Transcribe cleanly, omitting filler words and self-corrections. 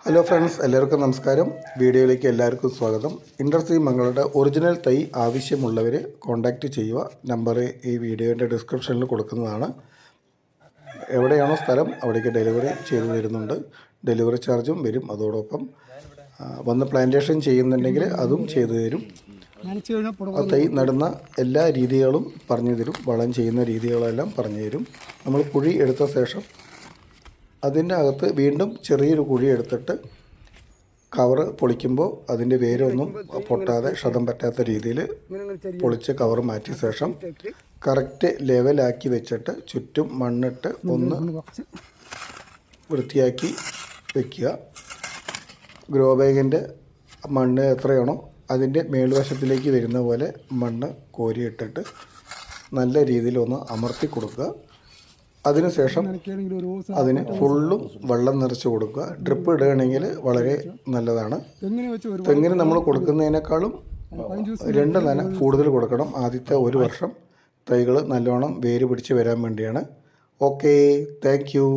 Hello friends, എല്ലാവർക്കും നമസ്കാരം. വീഡിയോയിലേക്ക് എല്ലാവർക്കും സ്വാഗതം. ഇൻഡസ്ട്രി മംഗളുടെ ഒറിജിനൽ തൈ ആവശ്യമുള്ളവർ കോൺടാക്റ്റ് ചെയ്യുക. നമ്പർ ഈ വീഡിയോൻ്റെ ഡിസ്ക്രിപ്ഷനിൽ കൊടുക്കുന്നതാണ്. എവിടെയാണോ സ്ഥലം അവിടേക്ക് ഡെലിവറി ചെയ്തു തരുന്നുണ്ട്. ഡെലിവറി ചാർജും വരും. അതോടൊപ്പം വന്ന് പ്ലാന്റേഷൻ ചെയ്യുന്നുണ്ടെങ്കിൽ അതും ചെയ്തു തരും. തൈ നടുന്ന എല്ലാ രീതികളും പറഞ്ഞു തരും. വളം ചെയ്യുന്ന രീതികളെല്ലാം പറഞ്ഞു തരും. നമ്മൾ കുഴി എടുത്ത ശേഷം അതിൻ്റെ അകത്ത് വീണ്ടും ചെറിയൊരു കുഴി എടുത്തിട്ട് കവറ് പൊളിക്കുമ്പോൾ അതിൻ്റെ വേരൊന്നും പൊട്ടാതെ ക്ഷതം പറ്റാത്ത രീതിയിൽ പൊളിച്ച് കവർ മാറ്റിയ ശേഷം കറക്റ്റ് ലെവലാക്കി വെച്ചിട്ട് ചുറ്റും മണ്ണിട്ട് ഒന്ന് വൃത്തിയാക്കി വയ്ക്കുക. ഗ്രോ ബാഗിൻ്റെ മണ്ണ് എത്രയാണോ അതിൻ്റെ മേൽവശത്തിലേക്ക് വരുന്ന പോലെ മണ്ണ് കോരിയിട്ടിട്ട് നല്ല രീതിയിലൊന്ന് അമർത്തി കൊടുക്കുക. അതിനുശേഷം അതിന് ഫുള്ളും വെള്ളം നിറച്ച് കൊടുക്കുക. ഡ്രിപ്പ് ഇടുകയാണെങ്കിൽ വളരെ നല്ലതാണ്. തെങ്ങിന് നമ്മൾ കൊടുക്കുന്നതിനേക്കാളും 2 നന കൂടുതൽ കൊടുക്കണം. ആദ്യത്തെ 1 വർഷം തൈകൾ നല്ലോണം വേര് പിടിച്ച് വരാൻ വേണ്ടിയാണ്. Okay, thank you.